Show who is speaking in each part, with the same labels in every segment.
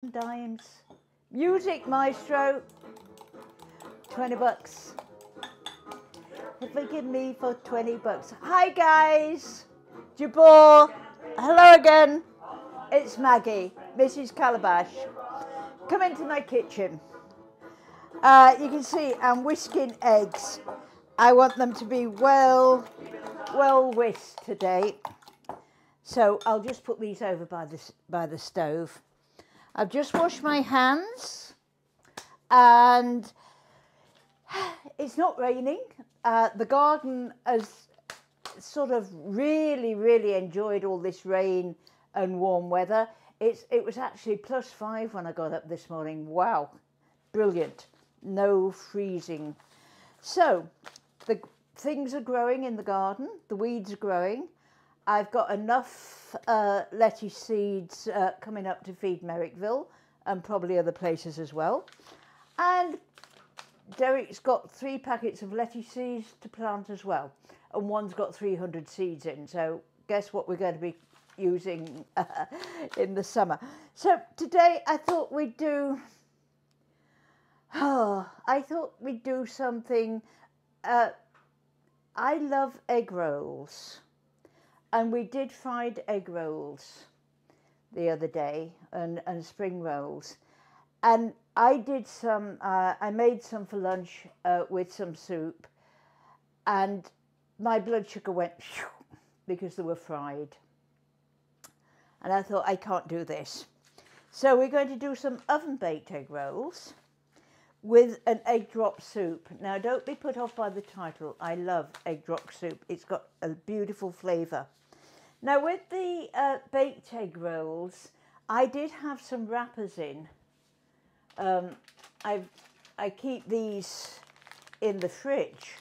Speaker 1: Dimes. Music Maestro, 20 bucks. Forgive me for 20 bucks. Hi guys, Jabor. Hello again. It's Maggie, Mrs. Calabash. Come into my kitchen. You can see I'm whisking eggs. I want them to be well whisked today. So I'll just put these over by the stove. I've just washed my hands and it's not raining. The garden has sort of really enjoyed all this rain and warm weather. It was actually +5 when I got up this morning. Wow, brilliant. No freezing. So the things are growing in the garden. The weeds are growing. I've got enough lettuce seeds coming up to feed Merrickville and probably other places as well. And Derek's got 3 packets of lettuce seeds to plant as well. And one's got 300 seeds in. So guess what we're going to be using in the summer. So today I thought we'd do something. I love egg rolls. And we did fried egg rolls the other day and spring rolls. And I did some, I made some for lunch with some soup. And my blood sugar went because they were fried. And I thought, I can't do this. So we're going to do some oven-baked egg rolls with an egg drop soup. Now, don't be put off by the title. I love egg drop soup. It's got a beautiful flavour. Now, with the baked egg rolls, I did have some wrappers in. I keep these in the fridge.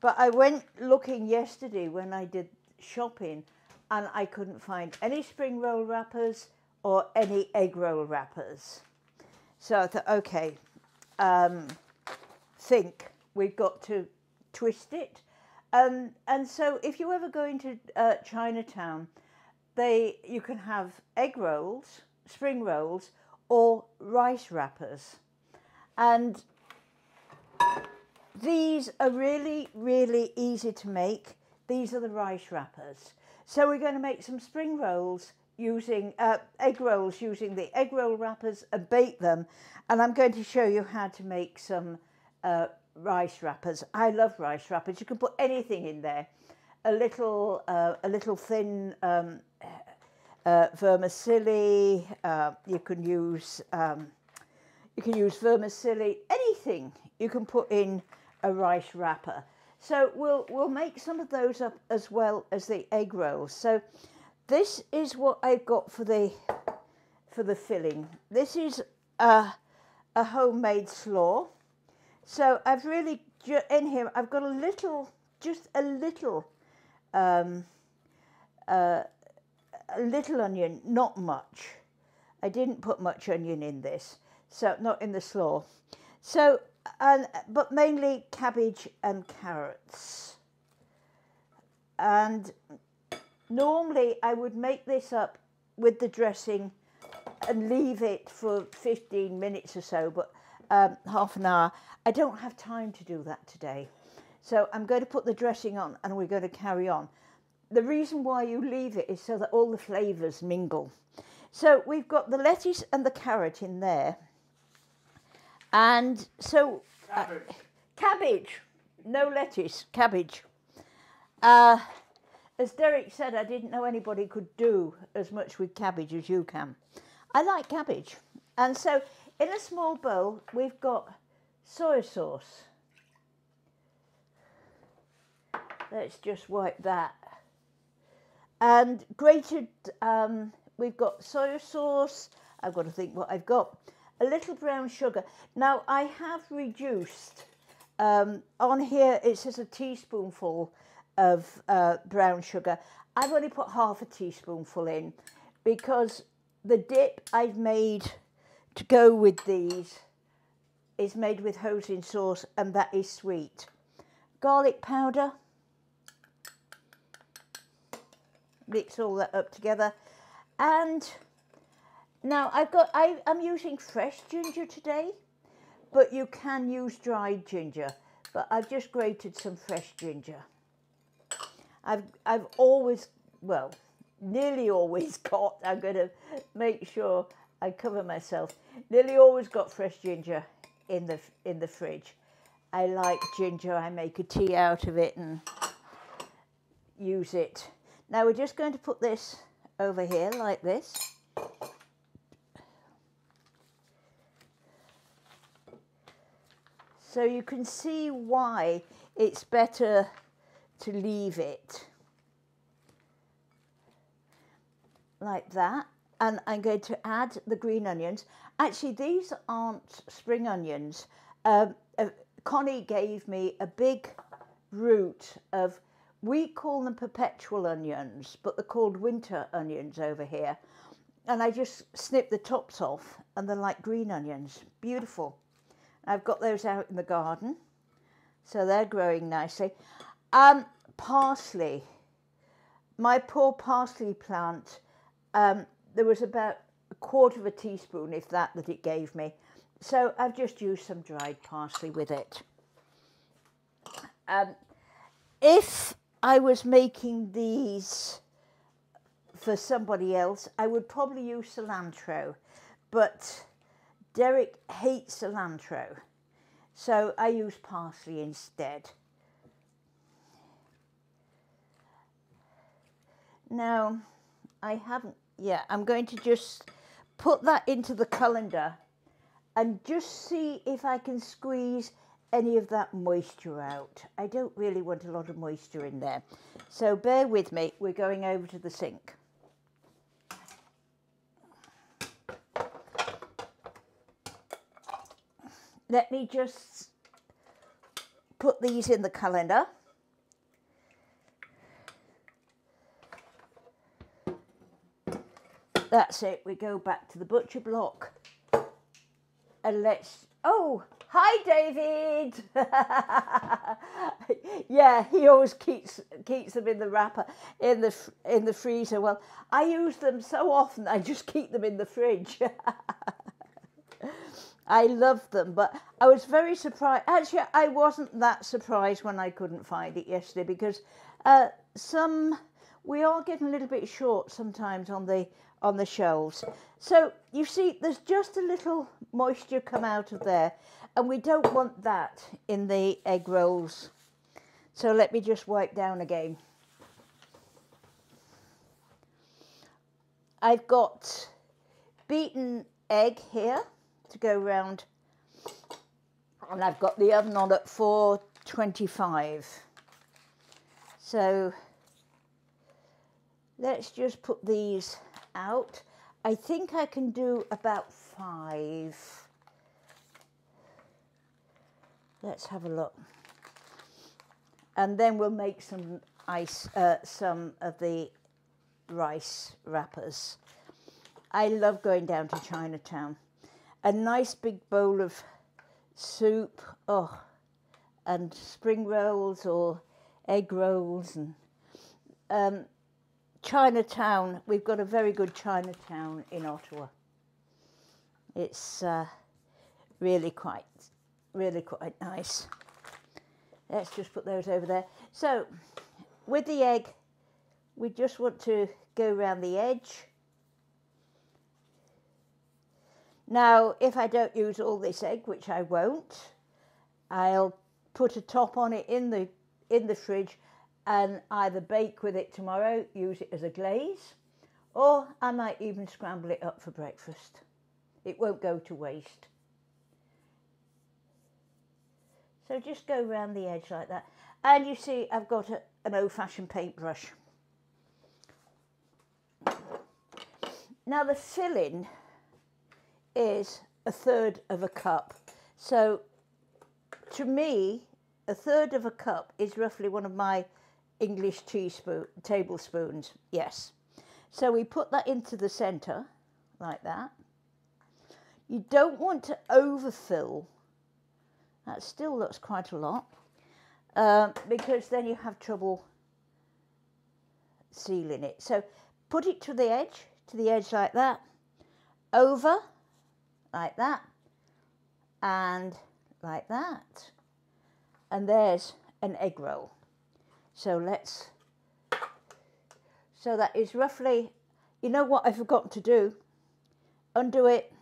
Speaker 1: But I went looking yesterday when I did shopping, and I couldn't find any spring roll wrappers or any egg roll wrappers. So I thought, okay, think we've got to twist it. And so if you ever go into Chinatown, you can have egg rolls, spring rolls, or rice wrappers. And these are really easy to make. These are the rice wrappers. So we're going to make some spring rolls using egg rolls using the egg roll wrappers and bake them. And I'm going to show you how to make some rice wrappers. I love rice wrappers. You can put anything in there. A little thin vermicelli. You can use vermicelli. Anything you can put in a rice wrapper. So we'll make some of those up as well as the egg rolls. So this is what I've got for the filling. This is a homemade slaw. So I've really, in here, I've got just a little onion, not much. I didn't put much onion in this, so not in the slaw. So, but mainly cabbage and carrots. And normally I would make this up with the dressing and leave it for 15 minutes or so, but half an hour. I don't have time to do that today. So I'm going to put the dressing on and we're going to carry on. The reason why you leave it is so that all the flavours mingle. So we've got the lettuce and the carrot in there. And so, cabbage, no lettuce, cabbage. As Derek said, I didn't know anybody could do as much with cabbage as you can. I like cabbage. And so in a small bowl, we've got soy sauce. Let's just wipe that. And grated, we've got soy sauce. I've got to think what I've got. A little brown sugar. Now, I have reduced, on here it says a teaspoonful of brown sugar. I've only put half a teaspoonful in because the dip I've made to go with these is made with hoisin sauce, and that is sweet. Garlic powder. Mix all that up together. And Now I'm using fresh ginger today, but you can use dried ginger. But I've just grated some fresh ginger. I've always, well, nearly always got, I'm going to make sure I cover myself, nearly always got fresh ginger in the fridge. I like ginger, I make a tea out of it and use it. Now we're just going to put this over here like this. So you can see why it's better to leave it like that. And I'm going to add the green onions. Actually, these aren't spring onions. Connie gave me a big root of, we call them perpetual onions, but they're called winter onions over here. And I just snipped the tops off and they're like green onions. Beautiful. I've got those out in the garden, so they're growing nicely. Parsley. My poor parsley plant, there was about 1/4 teaspoon, if that it gave me. So I've just used some dried parsley with it. If I was making these for somebody else, I would probably use cilantro, but Derek hates cilantro, so I use parsley instead. Now, I'm going to just put that into the colander and just see if I can squeeze any of that moisture out. I don't really want a lot of moisture in there. So bear with me, we're going over to the sink. Let me just put these in the colander. That's it, we go back to the butcher block and let's, oh, hi David. Yeah, he always keeps them in the wrapper, in the freezer. Well, I use them so often, I just keep them in the fridge. I love them, but I was very surprised. Actually, I wasn't that surprised when I couldn't find it yesterday, because we are getting a little bit short sometimes on the shelves. So you see, there's just a little moisture come out of there, and we don't want that in the egg rolls. So let me just wipe down again. I've got beaten egg here to go round, and I've got the oven on at 425. So let's just put these out. I think I can do about 5. Let's have a look. And then we'll make some of the rice wrappers. I love going down to Chinatown. A nice big bowl of soup, and spring rolls or egg rolls, and Chinatown. We've got a very good Chinatown in Ottawa. It's really quite nice. Let's just put those over there. So with the egg, we just want to go around the edge. Now, if I don't use all this egg, which I won't, I'll put a top on it in the fridge and either bake with it tomorrow, use it as a glaze, or I might even scramble it up for breakfast. It won't go to waste. So just go around the edge like that. And you see, I've got an old-fashioned paintbrush. Now the filling is 1/3 of a cup. So to me, 1/3 of a cup is roughly one of my English tablespoons. Yes. So we put that into the centre like that. You don't want to overfill. That still looks quite a lot, because then you have trouble sealing it. So put it to the edge like that, over like that and like that. And there's an egg roll. So that is roughly, you know what I forgot to do? Undo it.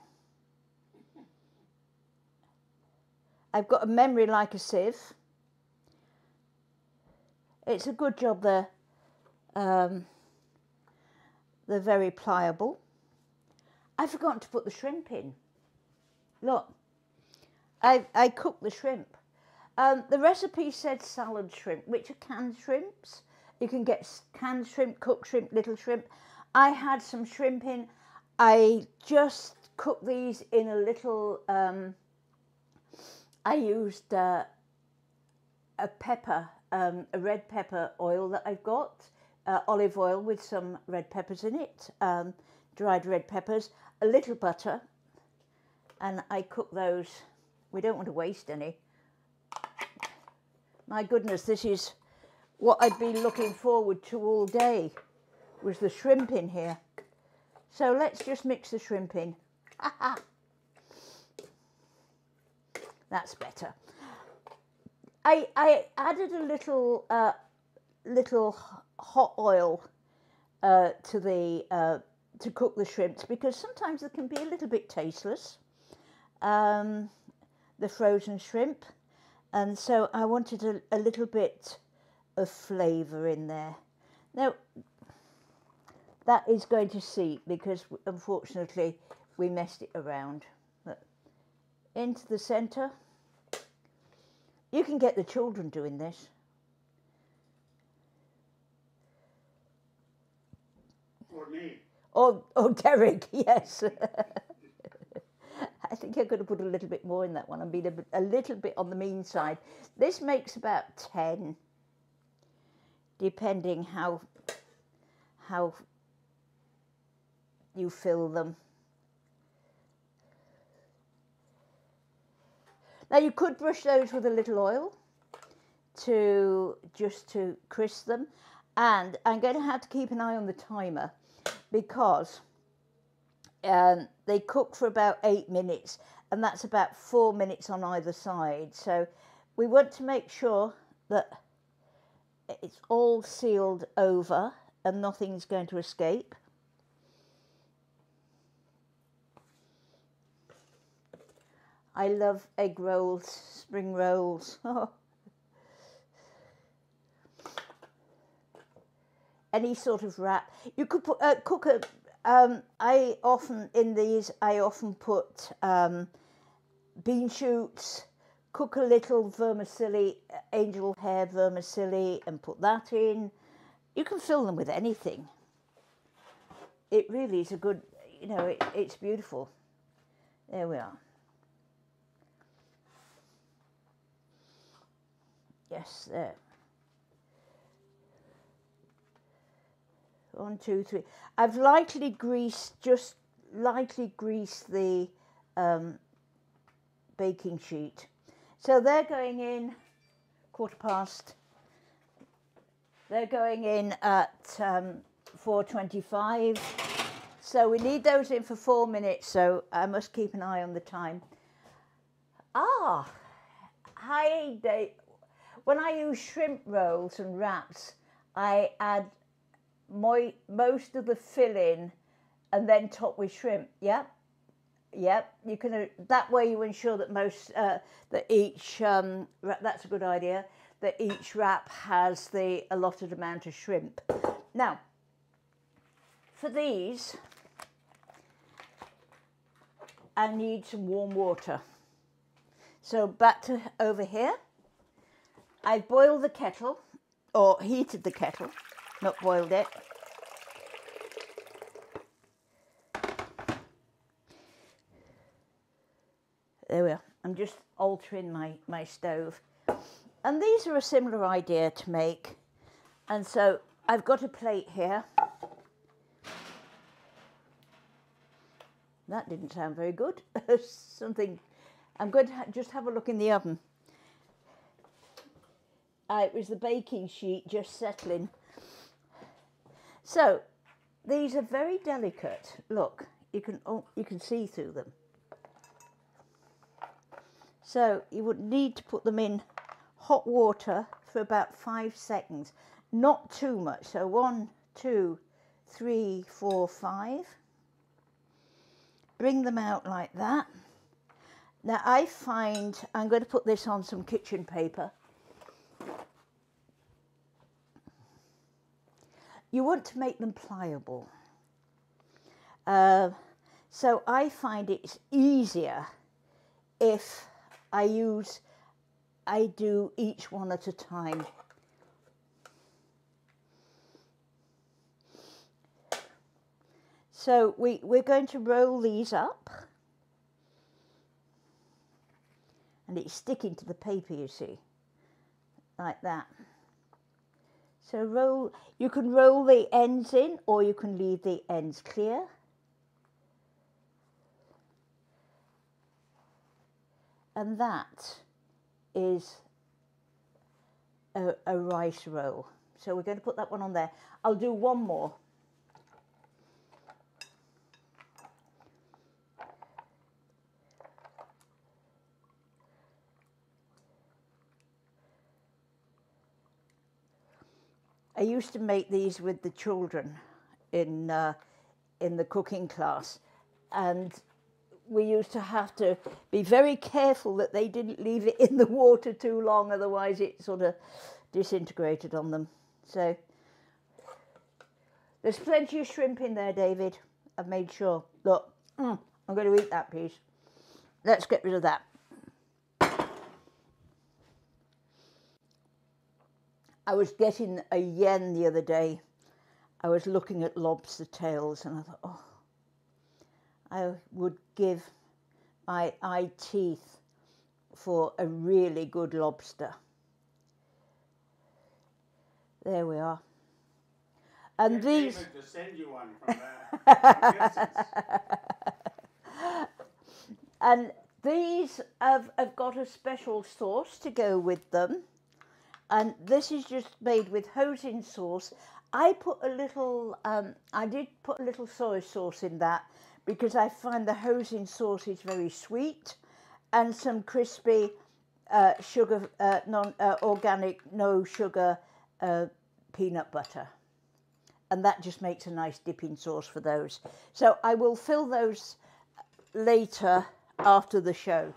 Speaker 1: I've got a memory like a sieve. It's a good job they're very pliable. I forgot to put the shrimp in. Look, I cooked the shrimp. The recipe said salad shrimp, which are canned shrimps. You can get canned shrimp, cooked shrimp, little shrimp. I had some shrimp in. I just cooked these in a little, I used a pepper, a red pepper oil that I've got, olive oil with some red peppers in it, dried red peppers, a little butter, and I cook those. We don't want to waste any. My goodness, this is what I'd been looking forward to all day, was the shrimp in here. So let's just mix the shrimp in. That's better. I added a little hot oil to cook the shrimps, because sometimes they can be a little bit tasteless, the frozen shrimp, and so I wanted a little bit of flavour in there. Now that is going to seep because unfortunately we messed it around. But into the centre. You can get the children doing this.
Speaker 2: Or me.
Speaker 1: Oh, Derek, yes. I think I'm going to put a little bit more in that one. I'm being a little bit on the mean side. This makes about 10, depending how you fill them. Now you could brush those with a little oil just to crisp them, and I'm going to have to keep an eye on the timer because they cook for about 8 minutes, and that's about 4 minutes on either side. So we want to make sure that it's all sealed over and nothing's going to escape. I love egg rolls, spring rolls. Oh. Any sort of wrap. You could put, cook a. I often put bean shoots. Cook a little vermicelli, angel hair vermicelli, and put that in. You can fill them with anything. It really is a good. You know, it's beautiful. There we are. Yes, there. 1, 2, 3. I've just lightly greased the baking sheet. So they're going in 1/4 They're going in at 4:25. So we need those in for 4 minutes. So I must keep an eye on the time. Ah, hi, Dave. When I use shrimp rolls and wraps, I add most of the filling and then top with shrimp. Yep. You can that way you ensure that each that's a good idea. That each wrap has the allotted amount of shrimp. Now, for these, I need some warm water. So back to over here. I boiled the kettle, or heated the kettle, not boiled it. There we are. I'm just altering my stove. And these are a similar idea to make. And so I've got a plate here. That didn't sound very good. I'm going to just have a look in the oven. It was the baking sheet just settling. So these are very delicate. Look, you can see through them. So you would need to put them in hot water for about 5 seconds, not too much. So 1, 2, 3, 4, 5. Bring them out like that. Now I find, I'm going to put this on some kitchen paper. You want to make them pliable. So I find it's easier if I do each one at a time. So we're going to roll these up. And it's sticking to the paper, you see, like that. So you can roll the ends in, or you can leave the ends clear. And that is a rice roll. So we're going to put that one on there. I'll do one more. I used to make these with the children in the cooking class, and we used to have to be very careful that they didn't leave it in the water too long, otherwise it sort of disintegrated on them. So there's plenty of shrimp in there, David. I've made sure. Look, I'm going to eat that piece. Let's get rid of that. I was getting a yen the other day. I was looking at lobster tails and I thought, oh, I would give my eye teeth for a really good lobster. There we are. And these...
Speaker 2: David to send you one from
Speaker 1: and these have got a special sauce to go with them. And this is just made with hoisin sauce. I put a little, I did put a little soy sauce in that because I find the hoisin sauce is very sweet, and some crispy sugar, organic, no sugar peanut butter. And that just makes a nice dipping sauce for those. So I will fill those later after the show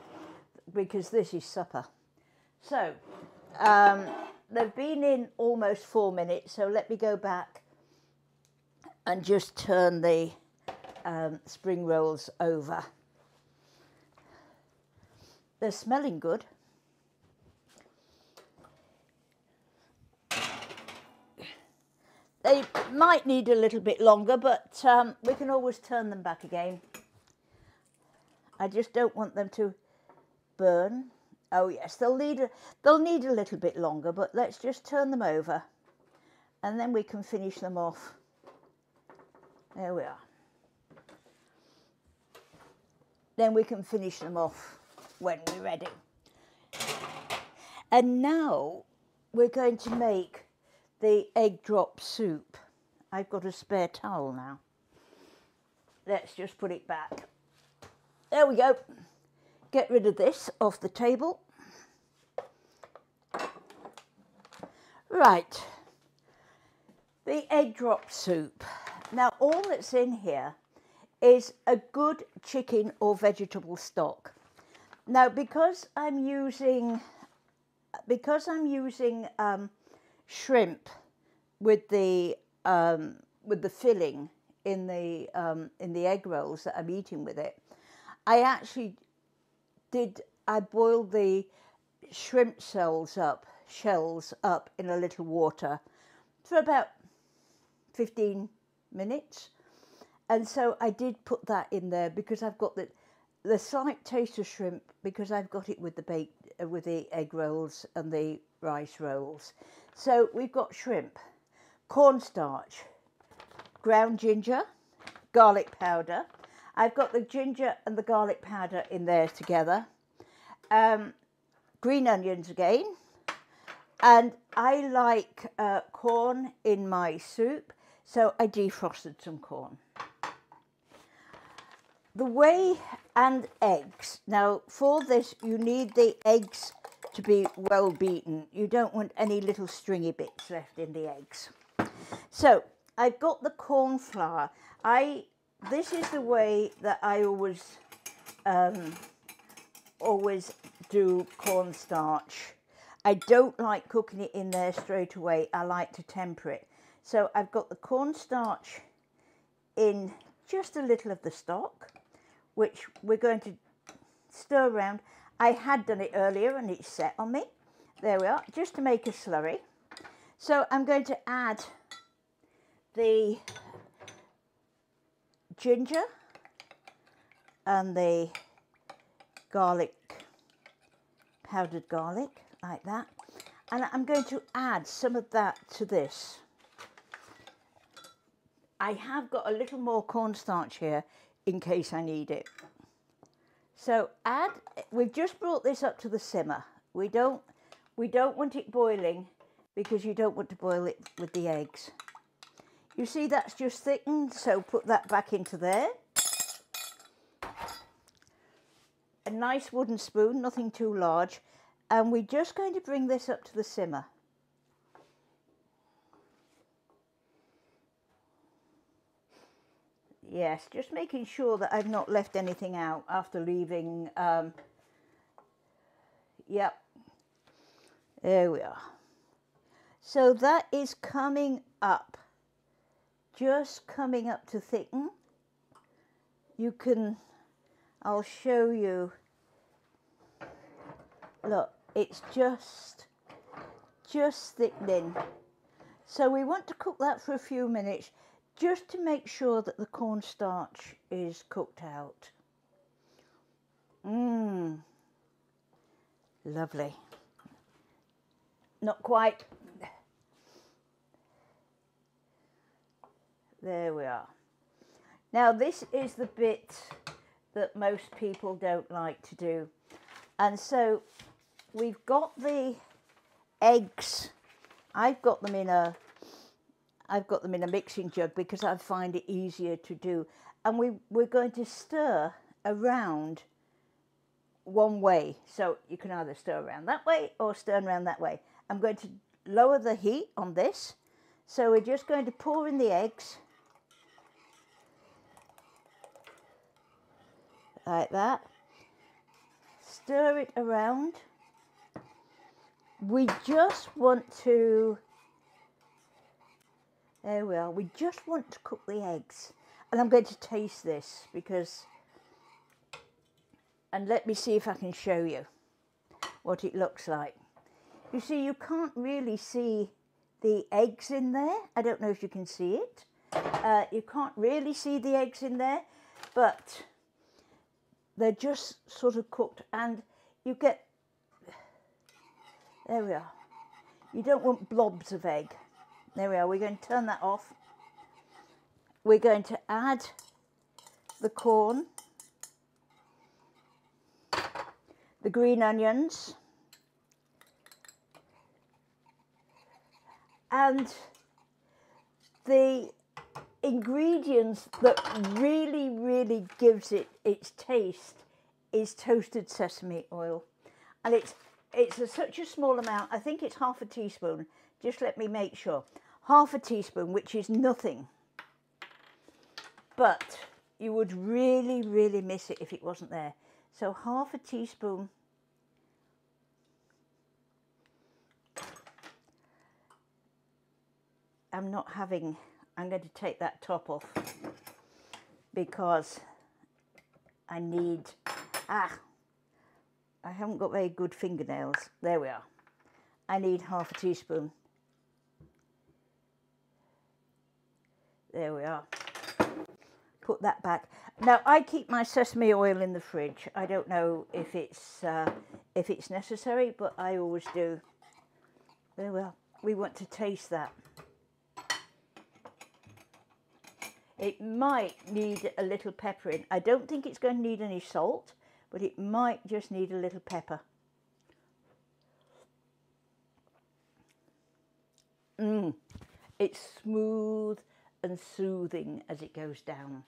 Speaker 1: because this is supper. So they've been in almost 4 minutes, so let me go back and just turn the spring rolls over. They're smelling good. They might need a little bit longer, but we can always turn them back again. I just don't want them to burn. Oh yes, they'll need a little bit longer, but let's just turn them over and then we can finish them off. There we are. Then we can finish them off when we're ready. And now we're going to make the egg drop soup. I've got a spare towel now. Let's just put it back. There we go. Get rid of this off the table. Right, the egg drop soup. Now all that's in here is a good chicken or vegetable stock. Now because I'm using shrimp with the filling in the egg rolls that I'm eating with it, I boiled the shrimp shells up in a little water for about 15 minutes. And so I did put that in there because I've got the slight taste of shrimp because I've got it with the egg rolls and the rice rolls. So we've got shrimp, cornstarch, ground ginger, garlic powder. I've got the ginger and the garlic powder in there together. Green onions again. And I like corn in my soup, so I defrosted some corn. the whey and eggs. Now, for this, you need the eggs to be well beaten. You don't want any little stringy bits left in the eggs. So, I've got the corn flour. This is the way that I always do cornstarch. I don't like cooking it in there straight away. I like to temper it. So I've got the cornstarch in just a little of the stock, which we're going to stir around. I had done it earlier and it's set on me. There we are, just to make a slurry. So I'm going to add the ginger and the garlic, powdered garlic, like that. And I'm going to add some of that to this. I have got a little more cornstarch here in case I need it. So we've just brought this up to the simmer. We don't want it boiling because you don't want to boil it with the eggs. You see that's just thickened, so put that back into there. A nice wooden spoon, nothing too large. And we're just going to bring this up to the simmer. Yes, just making sure that I've not left anything out after leaving. Yep, there we are. So that is coming up, just coming up to thicken. You can, I'll show you. Look, it's just thickening. So we want to cook that for a few minutes just to make sure that the cornstarch is cooked out. Lovely. Not quite. There we are. Now this is the bit that most people don't like to do. And so we've got the eggs. I've got them in a mixing jug because I find it easier to do. And we're going to stir around one way. So you can either stir around that way or stir around that way. I'm going to lower the heat on this. So we're just going to pour in the eggs. Like that. Stir it around. We just want to, there we are, we just want to cook the eggs. And I'm going to taste this because, and let me see if I can show you what it looks like. You see, you can't really see the eggs in there. I don't know if you can see it. You can't really see the eggs in there, but they're just sort of cooked and you get, there we are. You don't want blobs of egg. There we are. We're going to turn that off. We're going to add the corn, the green onions, and the ingredients that really gives it its taste is toasted sesame oil. And it's such a small amount. I think it's half a teaspoon. Just let me make sure. Half a teaspoon, which is nothing. But you would really miss it if it wasn't there. So half a teaspoon. I'm going to take that top off because I need, I haven't got very good fingernails. There we are. I need half a teaspoon. There we are. Put that back. Now I keep my sesame oil in the fridge. I don't know if it's necessary, but I always do. There we are. We want to taste that. It might need a little pepper in. I don't think it's going to need any salt, but it might just need a little pepper. It's smooth and soothing as it goes down.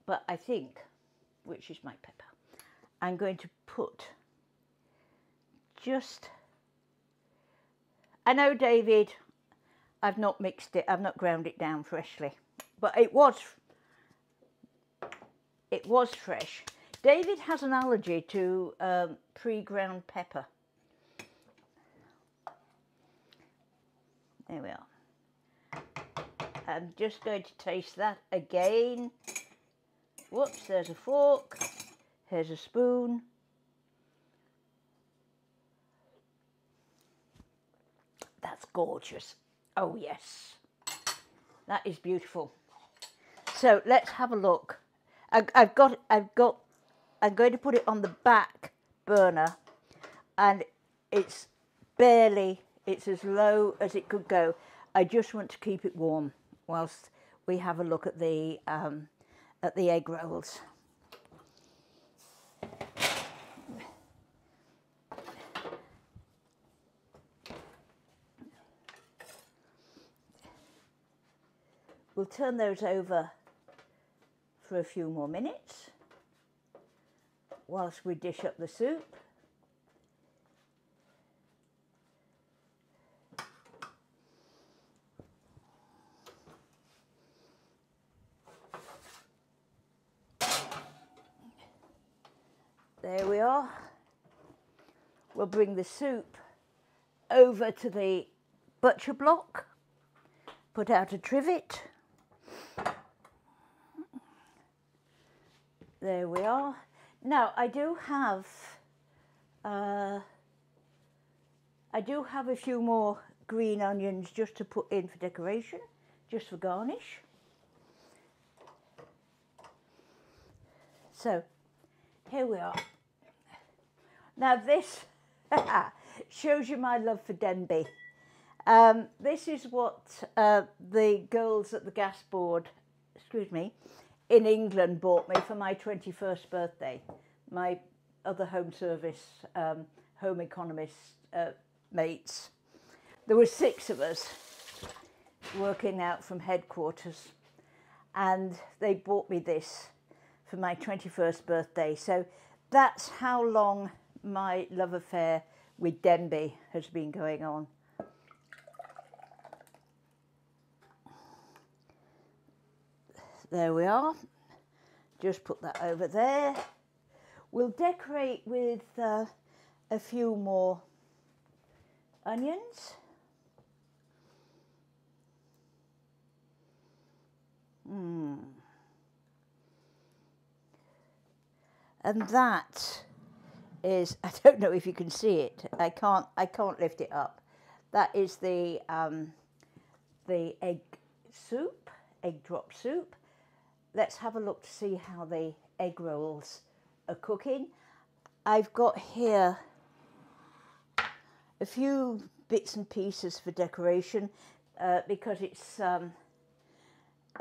Speaker 1: but I think, which is my pepper, I'm going to put just, I know, David, I've not mixed it, I've not ground it down freshly, but it was fresh. David has an allergy to pre-ground pepper. There we are. I'm just going to taste that again. Whoops, there's a fork, here's a spoon. That's gorgeous. Oh yes, that is beautiful. So let's have a look. I'm going to put it on the back burner, and it's as low as it could go. I just want to keep it warm whilst we have a look at the egg rolls. We'll turn those over for a few more minutes whilst we dish up the soup. There we are. We'll bring the soup over to the butcher block, put out a trivet. There we are. Now I do have a few more green onions just to put in for decoration, just for garnish. So here we are. Now this shows you my love for Denby. This is what the girls at the gas board, in England bought me for my 21st birthday. My other home service, home economist mates. There were 6 of us working out from headquarters, and they bought me this for my 21st birthday. So that's how long my love affair with Denby has been going on. There we are. Just put that over there. We'll decorate with a few more onions. And that is, I don't know if you can see it. I can't lift it up. That is the egg soup, egg drop soup. Let's have a look to see how the egg rolls are cooking. I've got here a few bits and pieces for decoration because it's a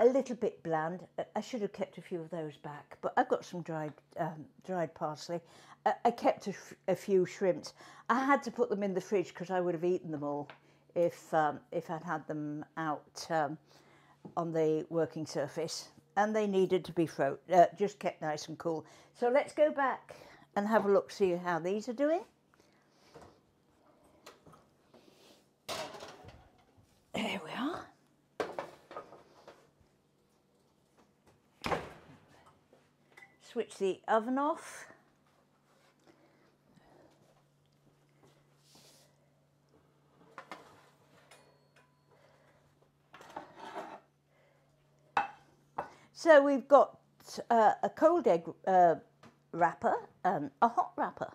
Speaker 1: little bit bland. I should have kept a few of those back, but I've got some dried parsley. I kept a few shrimps. I had to put them in the fridge because I would have eaten them all if I'd had them out on the working surface. And they needed to be just kept nice and cool. So let's go back and have a look, see how these are doing. There we are. Switch the oven off. So we've got a cold egg wrapper and a hot wrapper.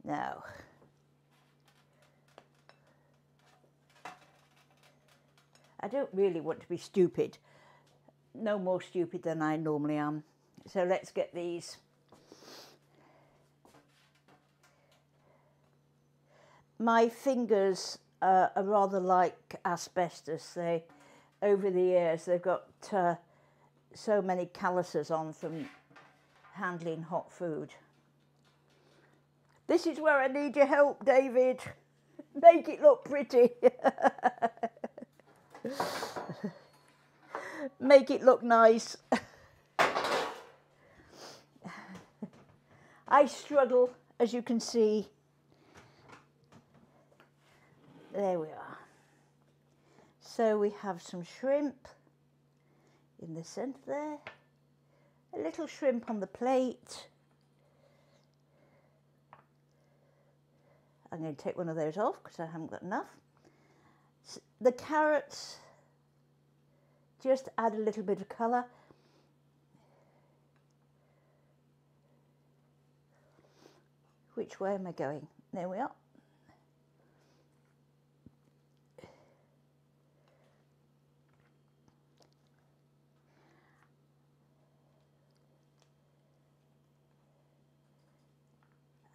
Speaker 1: Now, I don't really want to be stupid, no more stupid than I normally am. So let's get these. My fingers are rather like asbestos. Over the years, they've got so many calluses on from handling hot food. This is where I need your help, David. Make it look pretty. make it look nice. I struggle, as you can see. There we are. So we have some shrimp in the centre there. A little shrimp on the plate. I'm going to take one of those off because I haven't got enough. The carrots just add a little bit of colour. Which way am I going? There we are.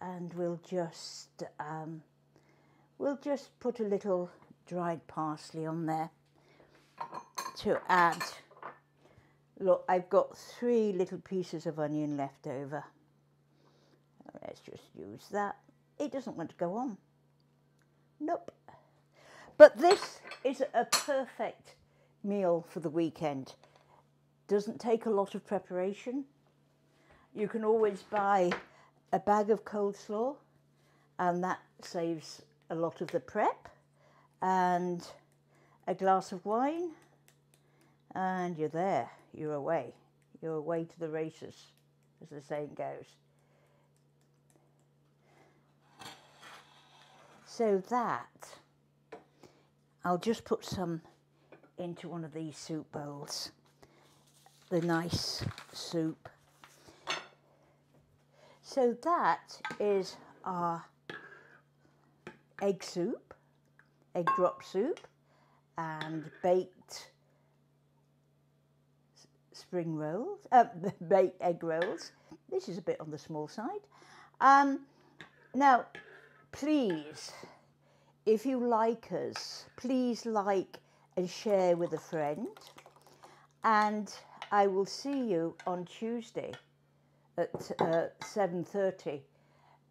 Speaker 1: And we'll just put a little dried parsley on there to add. Look, I've got 3 little pieces of onion left over. Let's just use that. It doesn't want to go on. Nope. But this is a perfect meal for the weekend. Doesn't take a lot of preparation. You can always buy a bag of coleslaw, and that saves a lot of the prep, and a glass of wine, and you're there. You're away. You're away to the races, as the saying goes. So that, I'll just put some into one of these soup bowls. The nice soup. So that is our egg soup, egg drop soup, and baked spring rolls, baked egg rolls. This is a bit on the small side. Now, please, if you like us, please like and share with a friend. And I will see you on Tuesday at 7:30.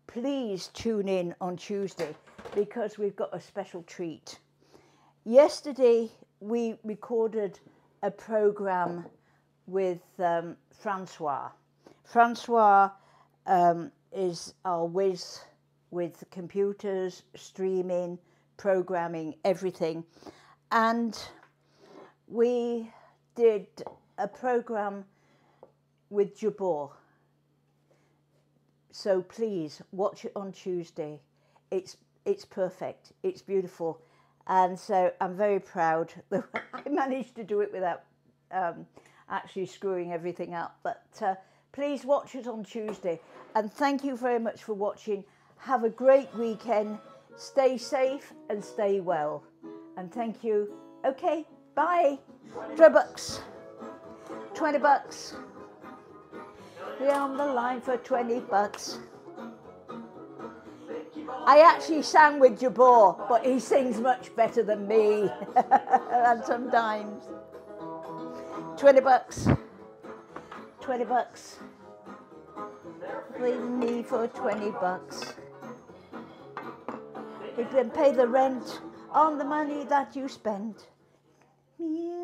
Speaker 1: Please tune in on Tuesday because we've got a special treat. Yesterday we recorded a program with Francois. Francois is our whiz with computers, streaming, programming, everything. And we did a program with Jabor. So please watch it on Tuesday. It's perfect. It's beautiful. And so I'm very proud that I managed to do it without actually screwing everything up. But please watch it on Tuesday. And thank you very much for watching. Have a great weekend. Stay safe and stay well. And thank you. Okay, bye. $20. $20. We're on the line for $20. I actually sang with Jabor, but he sings much better than me. And sometimes. $20. $20. Leave me for $20. You can pay the rent on the money that you spend. Me